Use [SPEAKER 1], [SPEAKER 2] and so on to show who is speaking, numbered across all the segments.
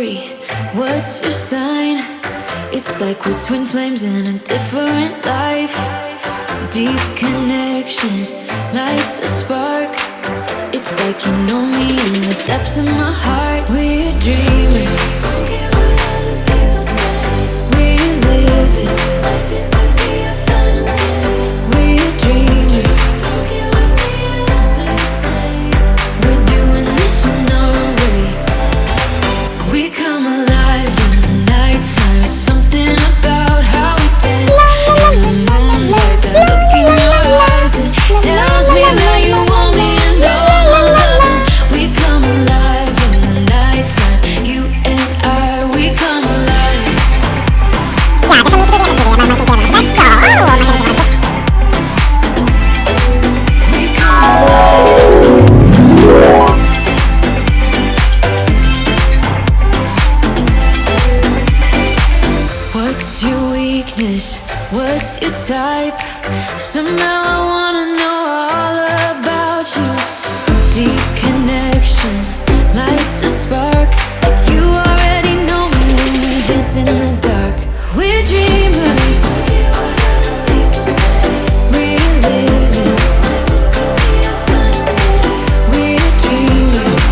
[SPEAKER 1] story? What's your sign? It's like we're twin flames in a different life. Deep connection lights a spark. It's like you know me in the depths of my heart. We're dreamers, don't care what other people say. We're living like this could be our final day. We're dreamers, don't care what the others say. We're doing this in our own way. We come alive in the nighttime. It's something about how we dance in the moonlight. That look in your eyes, it tells me that you want me and all my loving. We come alive in the nighttime. You and I, we come alive. We come alive. What's your weakness? What's your type? Somehow I wanna know all about you. Deep connection lights a spark. Like you already know me when we dance in the dark. We're dreamers. We're living like this could be our final day. We're dreamers.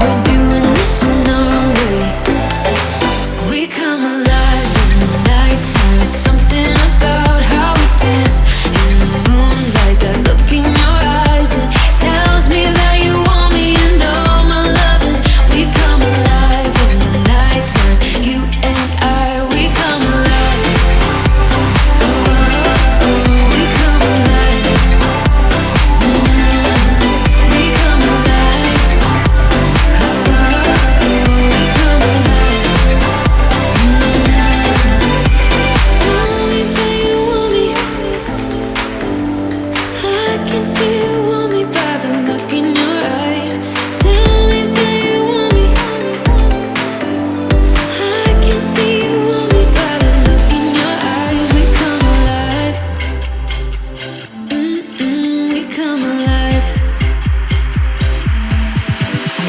[SPEAKER 1] We're doing this in our own way. We come alive in the nighttime. It's something about how we dance in the moonlight. That look in your eyes, it tells me that you want me and all my loving. We come alive in the nighttime. You and I, we come alive. Oh, we come alive. We come alive. Oh, we come alive. Tell me that you want me. I can see you want me by the look in your eyes. Tell me that you want me. I can see you want me by the look in your eyes. We come alive. We come alive.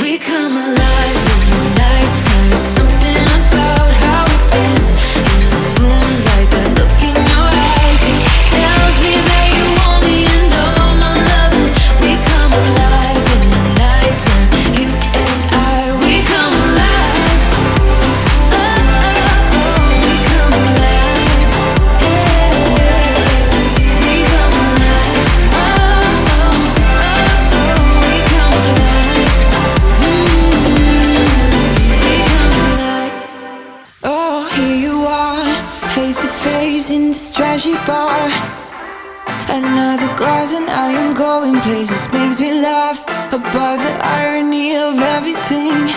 [SPEAKER 1] We come alive in the nighttime. It's something about how we dance in the moonlight. That look in your eyes, it tells me that you want me and all my loving. We come alive in the nighttime. You and I, we come alive. We come alive. We come alive. We come alive. Oh, here you are, face to face in this trashy bar. Another glass and I am going places. Makes me laugh about the irony of everything.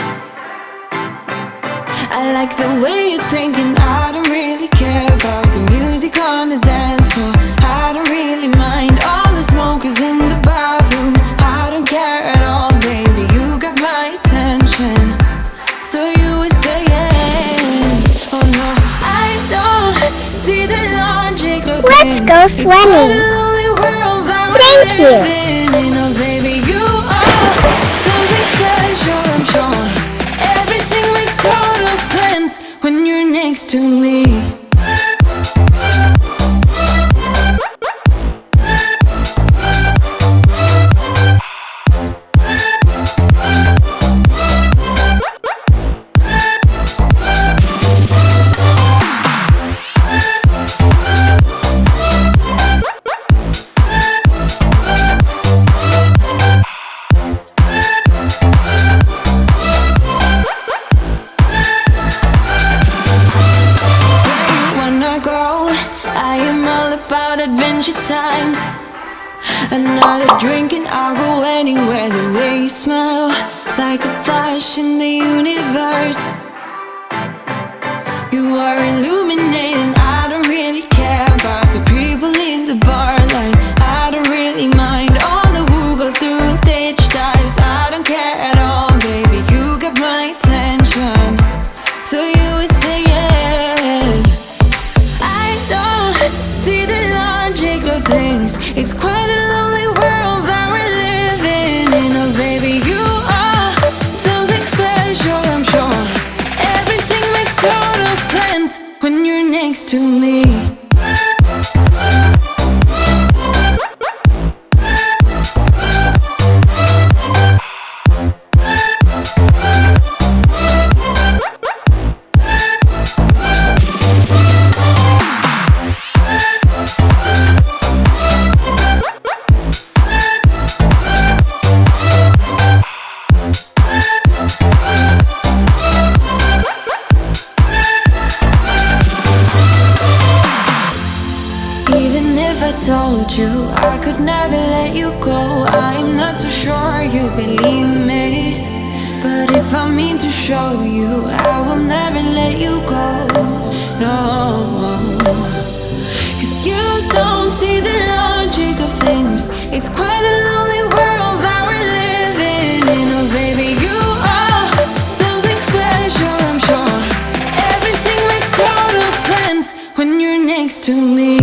[SPEAKER 1] I like the way you're thinking. I don't really care about the music on the dance floor. I don't really mind all the smokers in the bathroom. I don't care at all, baby. You got my attention. So you were saying, oh no, I don't see the logic of
[SPEAKER 2] Let's
[SPEAKER 1] things.
[SPEAKER 2] go
[SPEAKER 1] It's
[SPEAKER 2] swimming.
[SPEAKER 1] quite a lonely world that we're
[SPEAKER 2] Thank you.
[SPEAKER 1] living in. Oh baby, you are something special, I'm sure. Everything makes total sense when you're next to me. Wanna go? I am all about adventure times. Another drink and I'll go anywhere. The way you smell, like a flash in the universe. You are illuminating. I don't really care about the people in the bar line. I don't really mind all the who goes doing stage dives. I don't care at all, baby. You got my attention. So you were saying, I don't see the logic of things. It's quite a lonely world that we're living in. Oh baby, you are to me. Even if I told you I could never let you go, I'm not so sure you believe me. But if I mean to show you, I will never let you go. No, 'cause you don't see the logic of things. It's quite a lonely world that we're living in. Oh baby, you are something special, I'm sure. Everything makes total sense when you're next to me.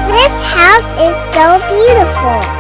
[SPEAKER 2] This house is so beautiful.